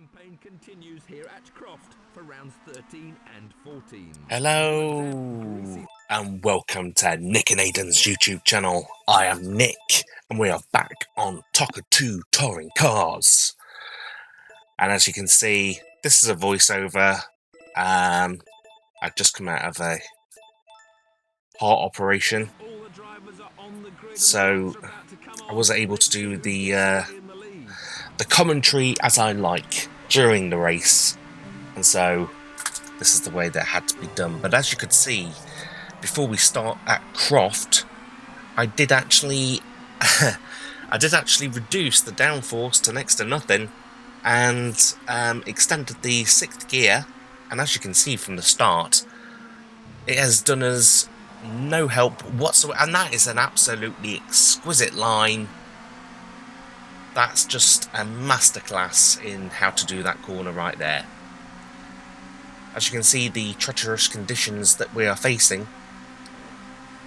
campaign continues here at Croft for rounds 13 and 14. Hello, and welcome to Nick and Aidan's YouTube channel. I am Nick, and we are back on Toca 2 Touring Cars. And as you can see, this is a voiceover. I've just come out of a heart operation, so I wasn't able to do the commentary as I like during the race, and so this is the way that had to be done. But as you could see, before we start at Croft, I did actually reduce the downforce to next to nothing, and extended the 6th gear. And as you can see from the start, it has done us no help whatsoever. And that is an absolutely exquisite line. That's just a masterclass in how to do that corner right there. As you can see, the treacherous conditions that we are facing.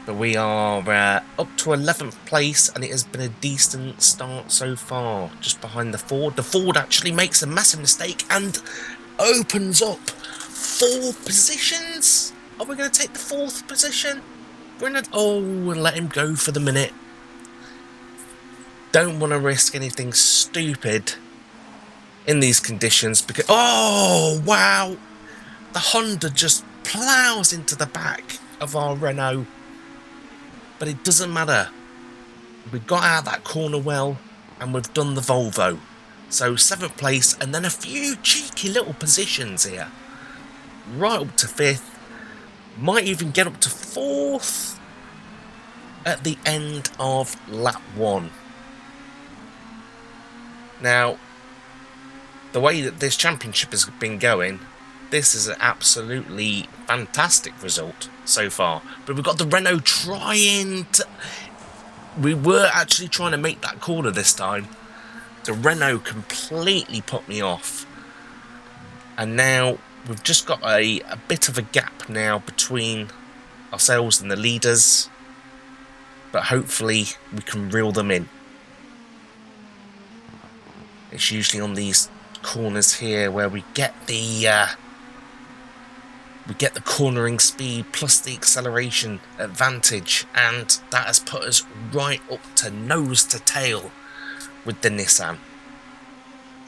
But we are up to 11th place, and it has been a decent start so far, just behind the Ford. The Ford actually makes a massive mistake and opens up 4 positions. Are we going to take the 4th position? We'll let him go for the minute. Don't want to risk anything stupid in these conditions because... Oh, wow! The Honda just plows into the back of our Renault. But it doesn't matter. We got out of that corner well, and we've done the Volvo. So 7th place, and then a few cheeky little positions here. Right up to 5th. Might even get up to 4th at the end of lap 1. Now, the way that this championship has been going, this is an absolutely fantastic result so far. But we've got the Renault trying to... We were actually trying to make that corner this time. The Renault completely put me off. And now we've just got a bit of a gap now between ourselves and the leaders. But hopefully we can reel them in. It's usually on these corners here where we get the cornering speed plus the acceleration advantage, and that has put us right up to nose to tail with the Nissan.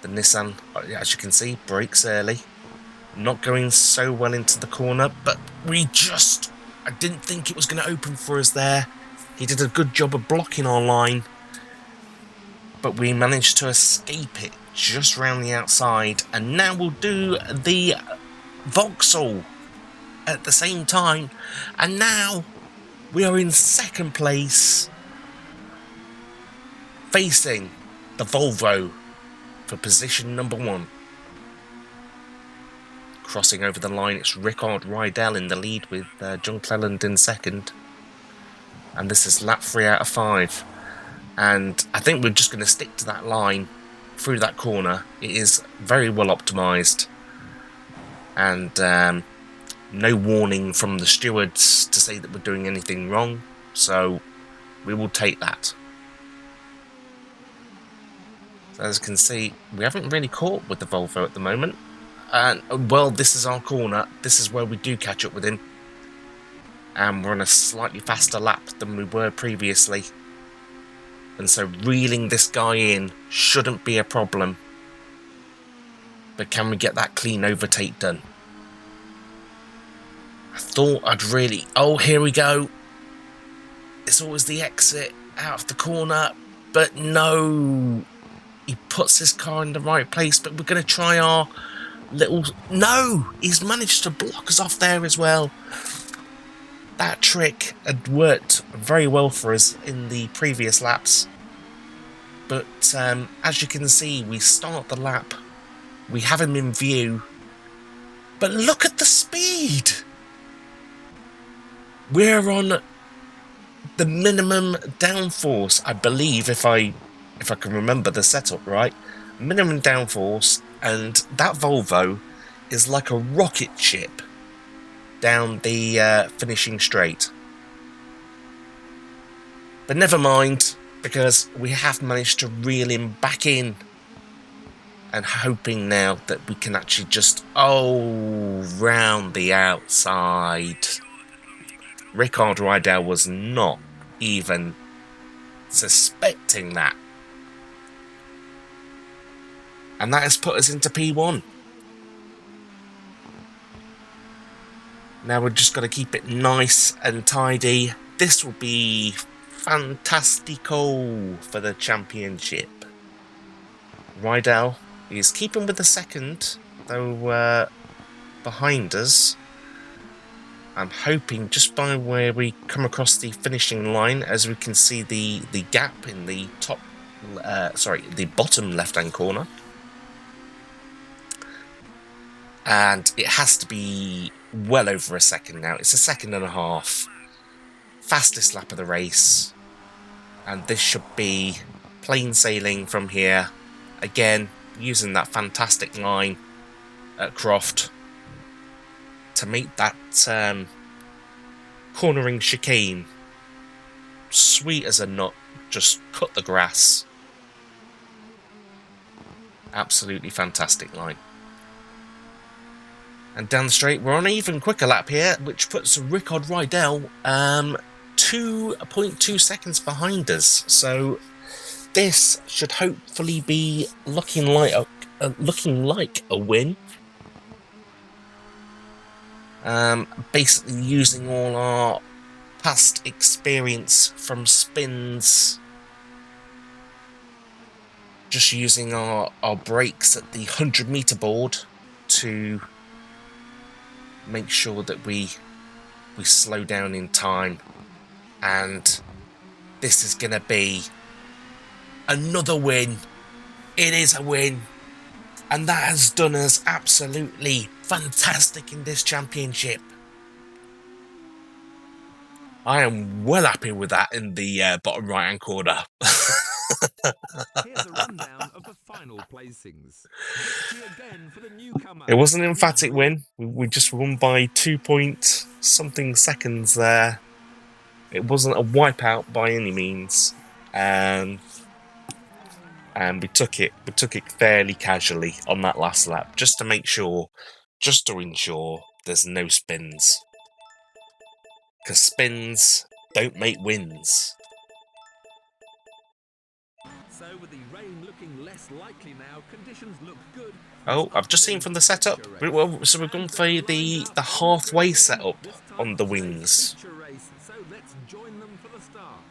The Nissan, as you can see, brakes early. Not going so well into the corner, but I didn't think it was going to open for us there. He did a good job of blocking our line, but we managed to escape it just round the outside, and now we'll do the Vauxhall at the same time, and now we are in 2nd place, facing the Volvo for position number 1. Crossing over the line, it's Rickard Rydell in the lead with John Cleland in 2nd, and this is lap 3 out of 5. And I think we're just going to stick to that line through that corner. It is very well optimised, and no warning from the stewards to say that we're doing anything wrong, so we will take that. So as you can see, we haven't really caught with the Volvo at the moment. And well, this is our corner. This is where we do catch up with him. And we're on a slightly faster lap than we were previously. And so reeling this guy in shouldn't be a problem. But can we get that clean overtake done? I thought I'd really... Oh, here we go. It's always the exit out of the corner. But no. He puts his car in the right place. But we're going to try our little... No! He's managed to block us off there as well. That trick had worked very well for us in the previous laps. But as you can see, we start the lap. We have him in view. But look at the speed! We're on the minimum downforce, I believe, if I can remember the setup right. Minimum downforce, and that Volvo is like a rocket ship down the finishing straight. But never mind, because we have managed to reel him back in. and hoping now that we can actually just, round the outside. Rickard Rydell was not even suspecting that. And that has put us into P1. Now we're just got to keep it nice and tidy. This will be fantastico for the championship. Rydell is keeping with the second, though behind us. I'm hoping just by where we come across the finishing line, as we can see the gap in the the bottom left-hand corner. And it has to be well over a second now. It's a second and a half. Fastest lap of the race. And this should be plain sailing from here. Again, using that fantastic line at Croft to make that cornering chicane sweet as a nut. Just cut the grass. Absolutely fantastic line. And down the straight, we're on an even quicker lap here, which puts Rickard Rydell 2.2 seconds behind us. So this should hopefully be looking like a win. Basically using all our past experience from spins, just using our brakes at the 100-meter board to make sure that we slow down in time. And this is going to be another win. It is a win. And that has done us absolutely fantastic in this championship. I am well happy with that in the bottom right-hand corner. Here's a rundown of the final placings. Victory again for the newcomer. It wasn't an emphatic win. We just won by 2-point-something seconds there. It wasn't a wipeout by any means. And we took it fairly casually on that last lap, just to ensure there's no spins. Because spins don't make wins. So with the rain looking less likely now, conditions look good. Oh, I've just seen from the setup. So we've gone for the halfway setup on the wings. So let's join them for the start.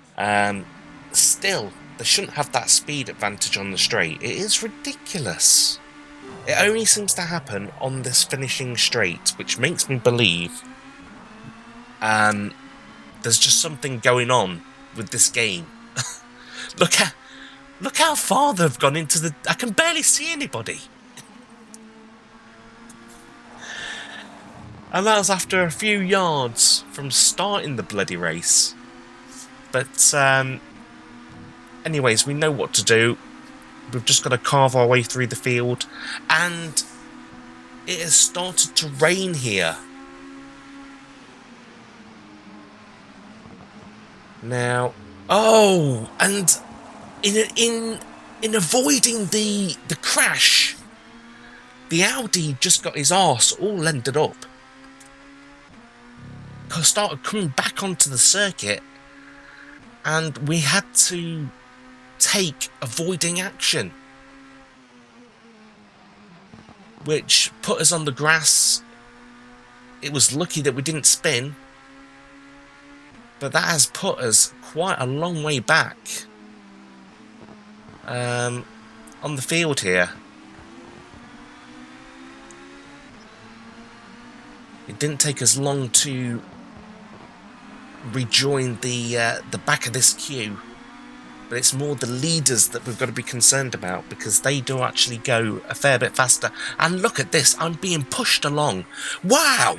Still, they shouldn't have that speed advantage on the straight. It is ridiculous. It only seems to happen on this finishing straight, which makes me believe there's just something going on with this game. Look how far they've gone into the... I can barely see anybody. And that was after a few yards from starting the bloody race. But anyways, we know what to do. We've just got to carve our way through the field. And it has started to rain here. Now, and in avoiding the crash, the Audi just got his arse all ended up. Started coming back onto the circuit, and we had to take avoiding action, which put us on the grass. It was lucky that we didn't spin, but that has put us quite a long way back on the field here. It didn't take us long to rejoin the back of this queue, but it's more the leaders that we've got to be concerned about, because they do actually go a fair bit faster. And look at this, I'm being pushed along. Wow!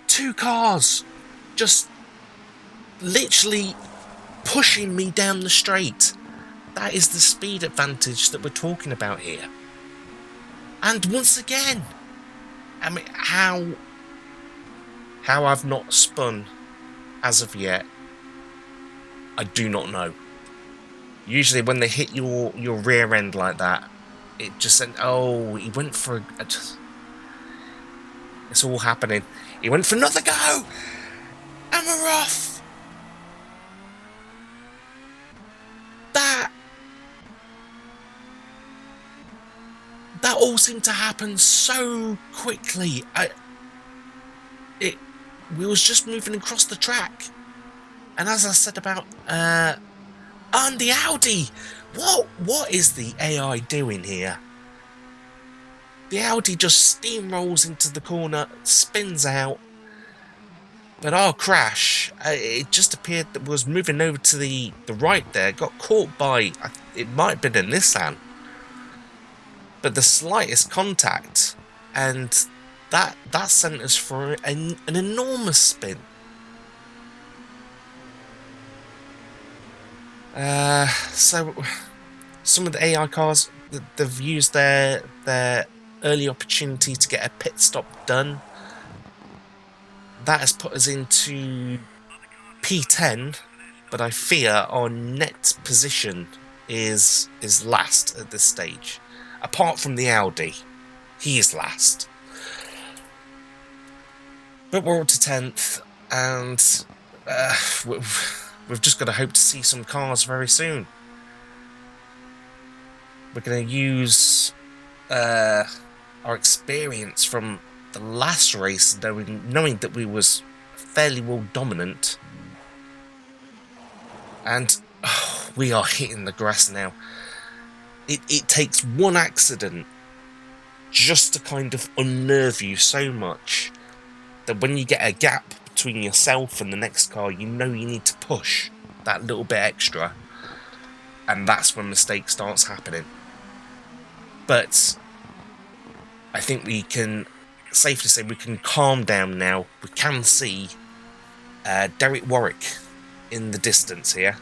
2 cars just literally pushing me down the straight. That is the speed advantage that we're talking about here. And once again, I mean, how I've not spun as of yet, I do not know. Usually when they hit your rear end like that, it just said, oh, he went for it's all happening. He went for another go, and we're off. That all seemed to happen so quickly. We was just moving across the track, and as I said about on the Audi, what is the AI doing here? The Audi just steamrolls into the corner, spins out, but our crash, it just appeared that was moving over to the right there, got caught by, it might have been a Nissan, but the slightest contact, and that sent us for an enormous spin. So some of the AI cars, they've used their early opportunity to get a pit stop done. That has put us into P10, but I fear our net position is last at this stage. Apart from the Audi, he is last. But we're up to 10th, and we've just got to hope to see some cars very soon. We're going to use our experience from the last race, knowing that we was fairly well dominant, and we are hitting the grass now. It takes one accident just to kind of unnerve you so much that when you get a gap between yourself and the next car, you know you need to push that little bit extra, and that's when mistake starts happening. But I think we can, safe to say, we can calm down now. We can see Derek Warwick in the distance here.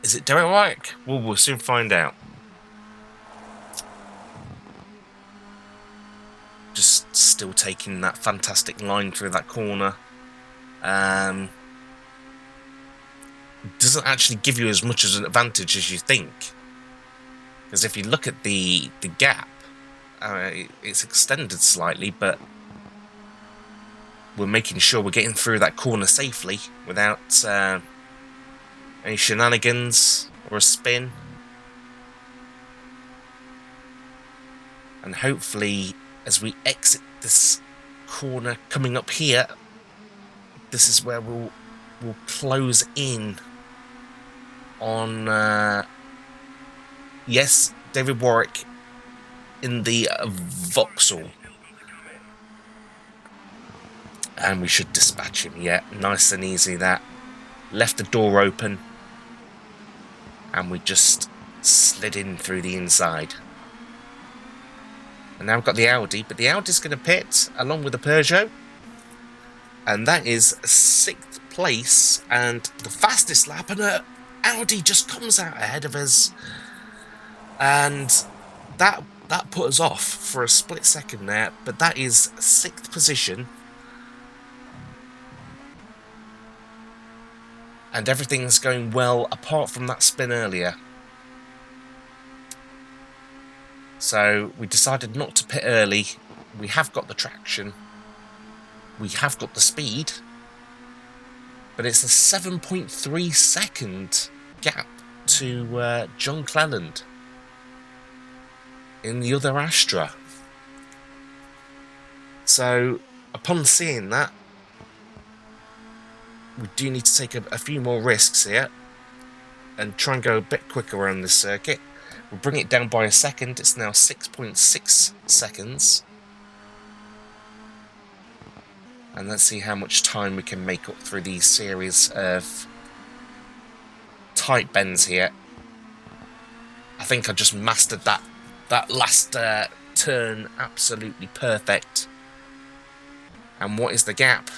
Is it Derek Warwick? Well, we'll soon find out. Just still taking that fantastic line through that corner. Doesn't actually give you as much as an advantage as you think. Because if you look at the gap, it's extended slightly, but we're making sure we're getting through that corner safely without any shenanigans or a spin. And hopefully, as we exit this corner coming up here, this is where we'll close in on yes, David Warwick in the Vauxhall, and we should dispatch him. Yeah, nice and easy. That left the door open, and we just slid in through the inside. And now we've got the Audi, but the Audi's going to pit along with the Peugeot, and that is 6th place and the fastest lap, and Audi just comes out ahead of us, and that put us off for a split second there, but that is 6th position, and everything's going well apart from that spin earlier. So we decided not to pit early. We have got the traction, we have got the speed, but it's a 7.3 second gap to John Cleland in the other Astra. So upon seeing that, we do need to take a few more risks here and try and go a bit quicker around this circuit. We'll bring it down by a second. It's now 6.6 seconds. And let's see how much time we can make up through these series of tight bends here. I think I just mastered that last turn absolutely perfect. And what is the gap?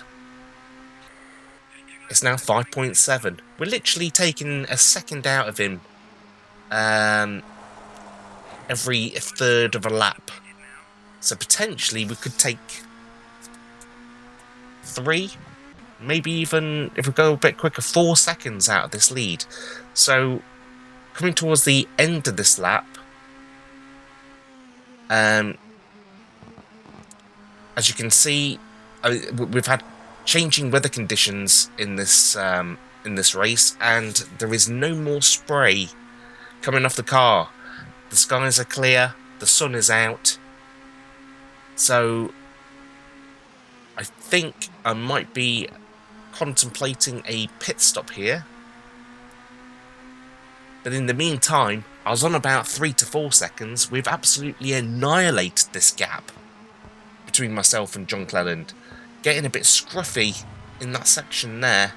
It's now 5.7. We're literally taking a second out of him every third of a lap. So potentially we could take 3, maybe even, if we go a bit quicker, 4 seconds out of this lead. So coming towards the end of this lap. As you can see, we've had changing weather conditions in this race, and there is no more spray coming off the car. The skies are clear, the sun is out, so I think I might be contemplating a pit stop here. But in the meantime, I was on about 3 to 4 seconds. We've absolutely annihilated this gap between myself and John Cleland. Getting a bit scruffy in that section there.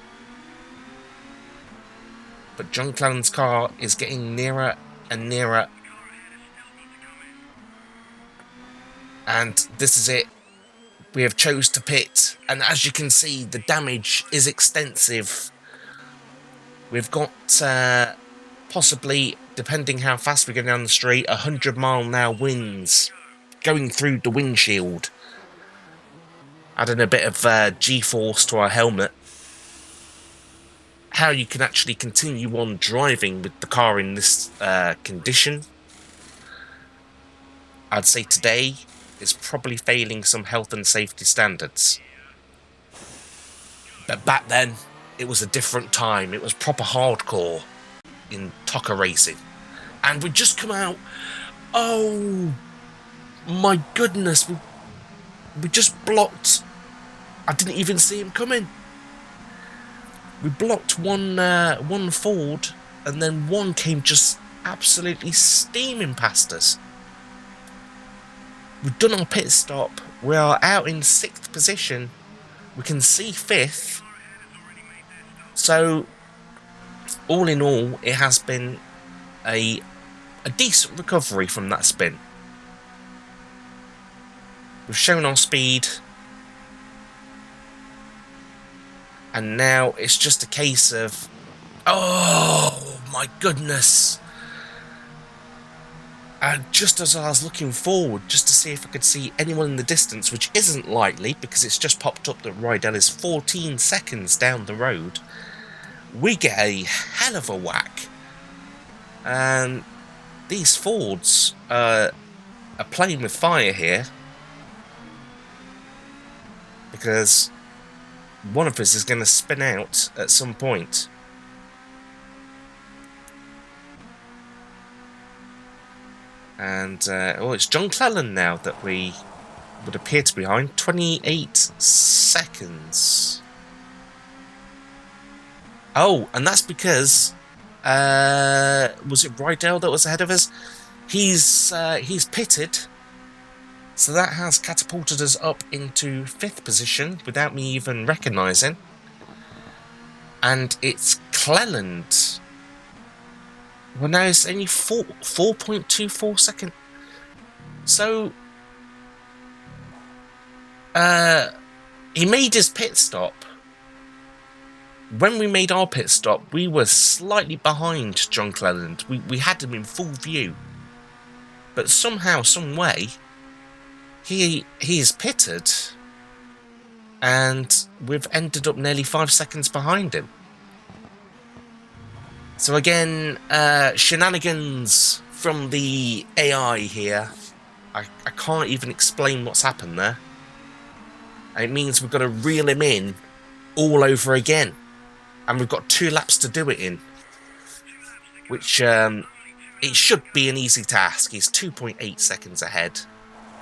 But John Cleland's car is getting nearer and nearer. And this is it. We have chose to pit. And as you can see, the damage is extensive. We've got possibly, depending how fast we go down the street, 100-mile-an-hour winds going through the windshield. Adding a bit of G-force to our helmet. How you can actually continue on driving with the car in this condition, I'd say today is probably failing some health and safety standards. But back then, it was a different time. It was proper hardcore in Toca racing. And we just come out. Oh my goodness, we just blocked. I didn't even see him coming. We blocked one Ford, and then one came just absolutely steaming past us. We've done our pit stop. We are out in 6th position. We can see 5th. So, all in all, it has been a decent recovery from that spin. We've shown our speed. And now it's just a case of, oh my goodness. And just as I was looking forward, just to see if I could see anyone in the distance, which isn't likely because it's just popped up that Rydell is 14 seconds down the road, we get a hell of a whack. And these Fords are playing with fire here, because one of us is going to spin out at some point. And, it's John Cleland now that we would appear to be behind. 28 seconds. Oh, and that's because, was it Rydell that was ahead of us? He's pitted. So that has catapulted us up into 5th position without me even recognising. And it's Cleland. Well, now it's only 4.24 seconds. So, he made his pit stop. When we made our pit stop, we were slightly behind John Cleland. We had him in full view. But somehow, some way, he is pitted, and we've ended up nearly 5 seconds behind him. So again, shenanigans from the AI here. I can't even explain what's happened there. It means we've got to reel him in all over again. And we've got 2 laps to do it in. Which, it should be an easy task. He's 2.8 seconds ahead.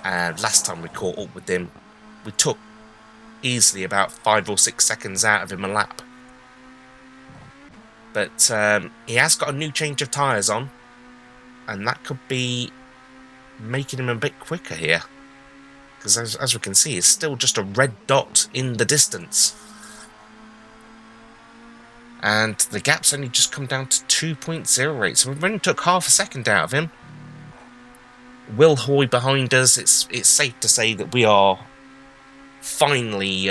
And last time we caught up with him, we took easily about 5 or 6 seconds out of him a lap. But he has got a new change of tyres on, and that could be making him a bit quicker here. Because as we can see, it's still just a red dot in the distance. And the gap's only just come down to 2.08, so we've only took half a second out of him. Will Hoy behind us. It's safe to say that we are finally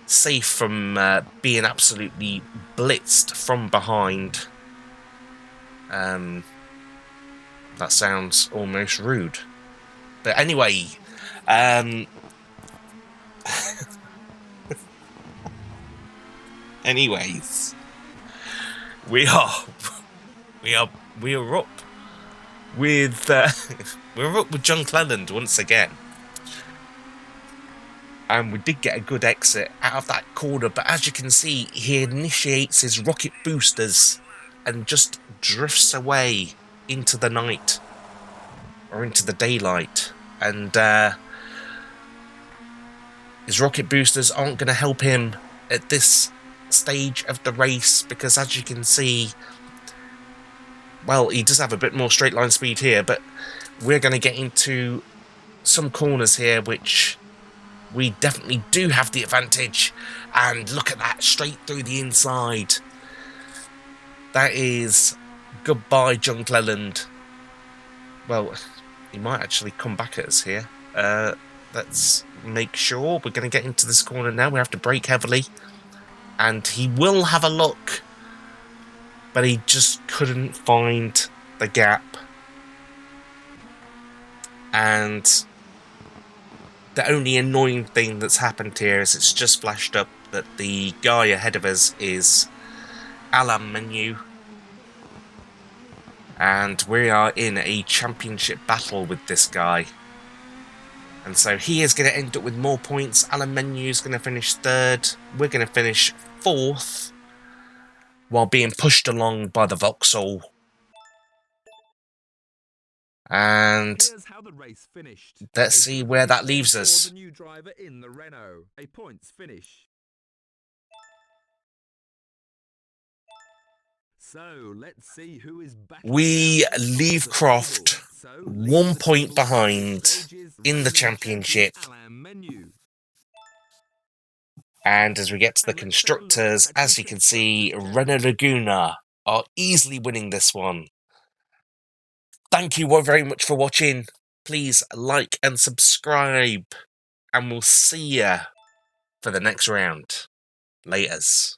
safe from being absolutely blitzed from behind. That sounds almost rude. But anyway, anyways, we are we are up with we're up with John Cleland once again. And we did get a good exit out of that corner, but as you can see, he initiates his rocket boosters and just drifts away into the night or into the daylight. And his rocket boosters aren't going to help him at this stage of the race because, as you can see, well, he does have a bit more straight line speed here, but we're going to get into some corners here which we definitely do have the advantage. And look at that, straight through the inside. That is goodbye, John Cleland. Well, he might actually come back at us here. Let's make sure. We're going to get into this corner now. We have to brake heavily. And he will have a look. But he just couldn't find the gap. And the only annoying thing that's happened here is it's just flashed up that the guy ahead of us is Alain Menu. And we are in a championship battle with this guy. And so he is going to end up with more points. Alain Menu is going to finish third. We're going to finish fourth, while being pushed along by the Vauxhall. And Here's how the race finished. Let's see where that leaves us. The new driver in the Renault. A points finish. So let's see who is back. We leave Croft 1 point behind in the championship. And as we get to the constructors, as you can see, Renault Laguna are easily winning this one. Thank you all very much for watching. Please like and subscribe. And we'll see you for the next round. Laters.